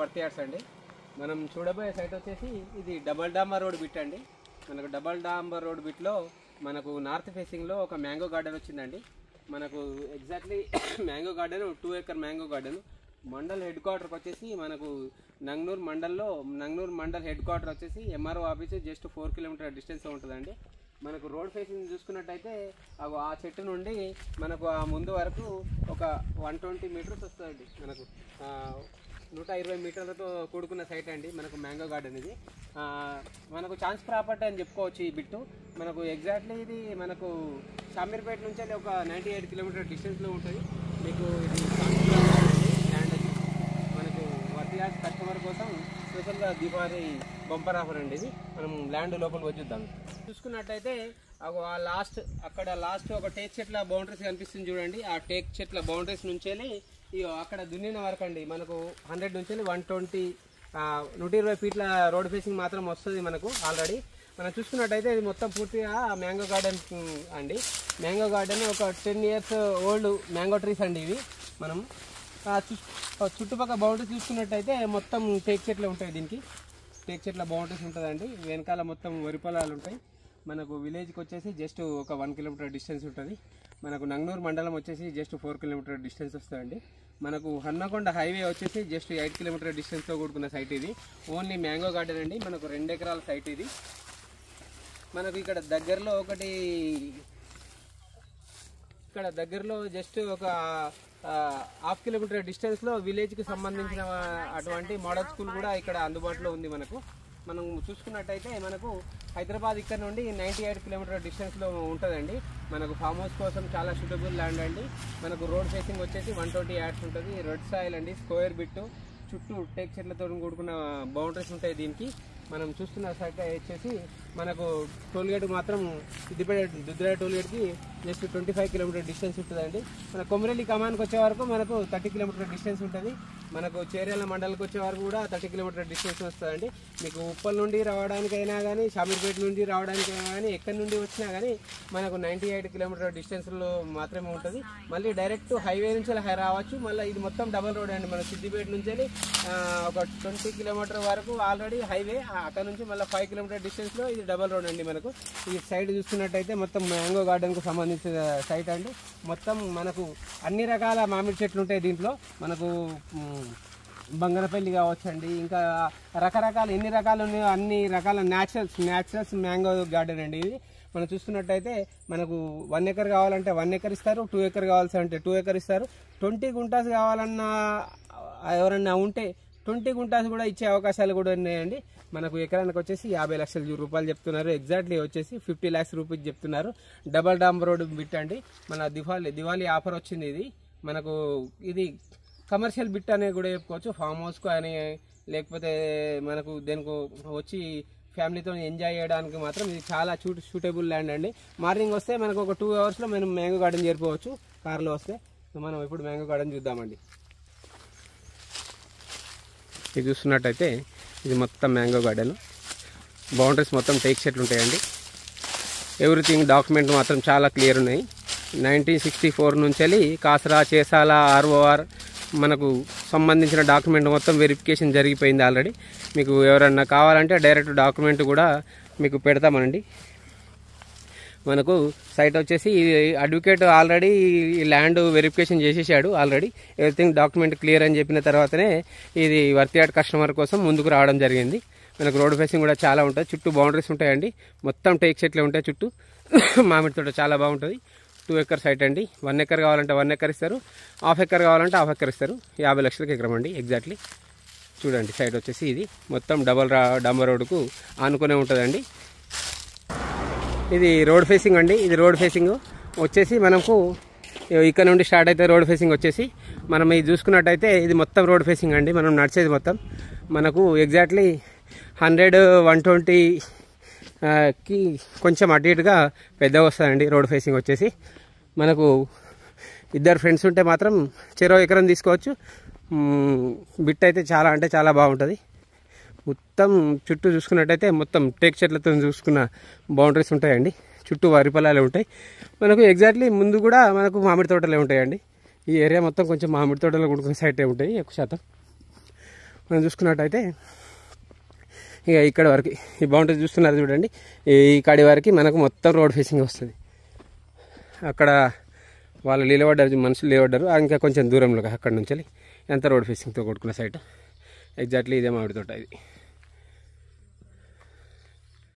Worth yards అండి. మనం చూడబోయే సైట్ వచ్చేసి ఇది డబల్ డాంబర్ రోడ్ బిట్ అండి. మనకు డబల్ డాంబర్ రోడ్ బిట్లో మనకు నార్త్ ఫేసింగ్లో ఒక మ్యాంగో గార్డెన్ వచ్చిందండి. మనకు exactly mango garden 2 acre mango garden. Mandal head క్వార్టర్కి వచ్చేసి మనకు నంగనూరు మండల్ హెడ్ క్వార్టర్ వచ్చేసి MRO office just 4 kilometre distance ఉంటుందండి. మనకు రోడ్ ఫేసింగ్ చూసుకున్నట్టయితే ఆ చెట్టు నుండి మనకు ఆ ముందు వరకు ఒక 120 మీటర్స్ వస్తుందండి. మనకు 120 మీటర్లతో కూడుకున్న సైట్ అండి మనకు మ్యాంగో గార్డెన్. ఇది మనకు ఛాన్స్ ప్రాపర్టీ అని చెప్పుకోవచ్చు. ఈ బిట్టు మనకు ఎగ్జాక్ట్లీ ఇది మనకు షామీర్పేట నుంచి ఒక 98 కిలోమీటర్ డిస్టెన్స్లో ఉంటుంది. మీకు ఇది ల్యాండ్ అది మనకు వర్త్ యార్డ్స్ కస్టమర్ కోసం స్పెషల్గా దీపావళి బంపర్ ఆఫర్ అండి. ఇది మనం ల్యాండ్ లోపల వచ్చుద్దాం. చూసుకున్నట్టయితే అక్కడ లాస్ట్ ఒక టేక్ చెట్ల బౌండరీస్ కనిపిస్తుంది చూడండి. ఆ టేక్ చెట్ల బౌండరీస్ నుంచి అక్కడ దున్నిన వరకు అండి మనకు 100 నుంచి 120 ఫీట్ల రోడ్ ఫేసింగ్ మాత్రం వస్తుంది మనకు ఆల్రెడీ. మనం చూసుకున్నట్టయితే ఇది మొత్తం పూర్తిగా మ్యాంగో గార్డెన్ అండి. మ్యాంగో గార్డెన్ ఒక 10 ఇయర్స్ ఓల్డ్ మ్యాంగో ట్రీస్ అండి ఇవి. మనం చుట్టుపక్కల బౌండరీస్ చూసుకున్నట్టయితే మొత్తం టేక్ చెట్లు ఉంటాయి. దీనికి టేక్ చెట్ల బౌండరీస్ ఉంటుందండి. వెనకాల మొత్తం వరి పొలాలు ఉంటాయి. మనకు విలేజ్కి వచ్చేసి జస్ట్ ఒక 1 కిలోమీటర్ డిస్టెన్స్ ఉంటుంది. మనకు నంగనూరు మండలం వచ్చేసి జస్ట్ 4 కిలోమీటర్ డిస్టెన్స్ వస్తుందండి. మనకు హన్మకొండ హైవే వచ్చేసి జస్ట్ 8 కిలోమీటర్ డిస్టెన్స్లో కూడుకున్న సైట్ ఇది. ఓన్లీ మ్యాంగో గార్డెన్ అండి. మనకు 2 ఎకరాల సైట్ ఇది. మనకు ఇక్కడ దగ్గరలో జస్ట్ ఒక 1/2 కిలోమీటర్ డిస్టెన్స్లో విలేజ్కి సంబంధించిన అటువంటి మోడల్ స్కూల్ కూడా ఇక్కడ అందుబాటులో ఉంది మనకు. మనం చూసుకున్నట్టయితే మనకు హైదరాబాద్ ఇక్కడ నుండి 98 కిలోమీటర్ డిస్టెన్స్లో ఉంటుందండి. మనకు ఫామ్ హౌస్ కోసం చాలా సూటబుల్ ల్యాండ్ అండి. మనకు రోడ్ ఫేసింగ్ వచ్చేసి 120 యార్డ్స్ ఉంటుంది. రెడ్ సాయిల్ అండి, స్క్వేర్ బిట్, చుట్టూ టేక్ చెట్లతో కూడుకున్న బౌండరీస్ ఉంటాయి దీనికి. మనం చూస్తున్న సైట్ వచ్చేసి మనకు టోల్గేట్ మాత్రం దుద్దిపేట టోల్గేట్కి జస్ట్ 25 కిలోమీటర్ డిస్టెన్స్ ఉంటుందండి. మన కొమరెల్లి కమాన్కి వచ్చే వరకు మనకు 30 కిలోమీటర్ డిస్టెన్స్ ఉంటుంది. మనకు చేర్యాల మండలికి వచ్చే వరకు కూడా 30 కిలోమీటర్ డిస్టెన్స్ వస్తుందండి. మీకు ఉప్పల్ నుండి రావడానికైనా కానీ, షామీర్పేట నుండి రావడానికైనా కానీ, ఎక్కడి నుండి వచ్చినా కానీ మనకు 98 కిలోమీటర్ డిస్టెన్స్లో మాత్రమే ఉంటుంది. మళ్ళీ డైరెక్ట్ హైవే నుంచి రావచ్చు. మళ్ళీ ఇది మొత్తం డబల్ రోడ్ అండి. మన సిద్దిపేట నుంచి ఒక 20 కిలోమీటర్ వరకు ఆల్రెడీ హైవే. అక్కడ నుంచి మళ్ళీ 5 కిలోమీటర్ డిస్టెన్స్లో ఇది డబల్ రోడ్ అండి. మనకు ఈ సైడ్ చూసుకున్నట్టయితే మొత్తం మ్యాంగో గార్డెన్కు సంబంధించిన సైట్ అండి. మొత్తం మనకు అన్ని రకాల మామిడి చెట్లు ఉంటాయి దీంట్లో. మనకు బంగారపల్లి కావచ్చండి, ఇంకా రకరకాల ఎన్ని రకాలు ఉన్నాయో అన్ని రకాల న్యాచురల్స్ మ్యాంగో గార్డెన్ అండి ఇది. మనం చూసుకున్నట్టయితే మనకు 1 ఎకర్ కావాలంటే 1 ఎకర్ ఇస్తారు, 2 ఎకర్ కావాల్సింటే 2 ఎకర్ ఇస్తారు. 20 గుంటాస్ కావాలన్నా ఎవరన్నా ఉంటే 20 గుంటాస్ కూడా ఇచ్చే అవకాశాలు కూడా ఉన్నాయండి. మనకు ఎకరానికి వచ్చేసి 50 లక్షల రూపాయలు చెప్తున్నారు. ఎగ్జాక్ట్లీ వచ్చేసి 50 lakhs రూపీస్ చెప్తున్నారు. డబల్ డాంబర్ రోడ్ బిట్ అండి. మన దివాళీ ఆఫర్ వచ్చింది ఇది. మనకు ఇది కమర్షియల్ బిట్ అనేది కూడా చెప్పుకోవచ్చు. ఫామ్ హౌస్కు అని, లేకపోతే మనకు దేనికి వచ్చి ఫ్యామిలీతో ఎంజాయ్ చేయడానికి మాత్రం ఇది చాలా సూటబుల్ ల్యాండ్ అండి. మార్నింగ్ వస్తే మనకు ఒక 2 అవర్స్లో మనం మ్యాంగో గార్డెన్ చేరిపోవచ్చు కార్లో వస్తే. మనం ఇప్పుడు మ్యాంగో గార్డెన్ చూద్దామండి. ఇది చూస్తున్నట్టయితే ఇది మొత్తం మ్యాంగో గార్డెన్. బౌండరీస్ మొత్తం టేక్ చెట్లు ఉంటాయండి. ఎవ్రీథింగ్ డాక్యుమెంట్ మాత్రం చాలా క్లియర్ ఉన్నాయి. 1964 నుంచి కాసరా, చేసాల, ROR మనకు సంబంధించిన డాక్యుమెంట్ మొత్తం వెరిఫికేషన్ జరిగిపోయింది ఆల్రెడీ. మీకు ఎవరన్నా కావాలంటే డైరెక్ట్ డాక్యుమెంట్ కూడా మీకు పెడతామనండి. మనకు సైట్ వచ్చేసి అడ్వకేట్ ఆల్రెడీ ల్యాండ్ వెరిఫికేషన్ చేసేసాడు ఆల్రెడీ. ఎవ్రీథింగ్ డాక్యుమెంట్ క్లియర్ అని చెప్పిన తర్వాతనే ఇది వర్త్ యార్డ్ కస్టమర్ కోసం ముందుకు రావడం జరిగింది. మనకు రోడ్ ఫేసింగ్ కూడా చాలా ఉంటుంది. చుట్టూ బౌండరీస్ ఉంటాయండి. మొత్తం టేక్ చెట్లే ఉంటాయి చుట్టూ. మామిడి తోట చాలా బాగుంటుంది. 2 ఎకర్ సైట్ అండి. 1 ఎకర్ కావాలంటే 1 ఎకర్ ఇస్తారు, 1/2 ఎకర్ కావాలంటే 1/2 ఎకర్ ఇస్తారు. 50 లక్షలకు ఎకరం అండి ఎగ్జాక్ట్లీ. చూడండి సైట్ వచ్చేసి ఇది మొత్తం డబల్ డాంబర్ రోడ్కు ఆనుకునే ఉంటుందండి. ఇది రోడ్ ఫేసింగ్ అండి. ఇది రోడ్ ఫేసింగ్ వచ్చేసి మనకు ఇక్కడ నుండి స్టార్ట్ అయితే రోడ్ ఫేసింగ్ వచ్చేసి మనం ఇది చూసుకున్నట్టయితే ఇది మొత్తం రోడ్ ఫేసింగ్ అండి. మనం నడిచేది మొత్తం మనకు ఎగ్జాక్ట్లీ 100, 120కి కొంచెం అటు ఇటుగా పెద్దగా వస్తుందండి రోడ్ ఫేసింగ్ వచ్చేసి. మనకు 2 ఫ్రెండ్స్ ఉంటే మాత్రం చెరో ఎకరం తీసుకోవచ్చు. బిట్ అయితే చాలా అంటే చాలా బాగుంటుంది. మొత్తం చుట్టూ చూసుకున్నట్టయితే మొత్తం టేక్ చెట్లతో చూసుకున్న బౌండరీస్ ఉంటాయండి. చుట్టూ వరి పొలాలు ఉంటాయి. మనకు ఎగ్జాక్ట్లీ ముందు కూడా మనకు మామిడి తోటలే ఉంటాయండి. ఈ ఏరియా మొత్తం కొంచెం మామిడి తోటలో కూడుకున్న సైటే ఉంటాయి ఎక్కువ శాతం. మనం చూసుకున్నట్టయితే ఇక ఇక్కడ వరకు ఈ బౌండరీ చూస్తున్నారు చూడండి, ఈ కాడి వరకు మనకు మొత్తం రోడ్ ఫేసింగ్ వస్తుంది. అక్కడ వాళ్ళు నిలబడ్డారు, మనుషులు నిలబడ్డారు, ఇంకా కొంచెం దూరంలో అక్కడ నుంచి ఎంత రోడ్ ఫేసింగ్తో కొట్టుకున్న సైట్ ఎగ్జాక్ట్లీ ఇదే మామిడి తోట ఇది.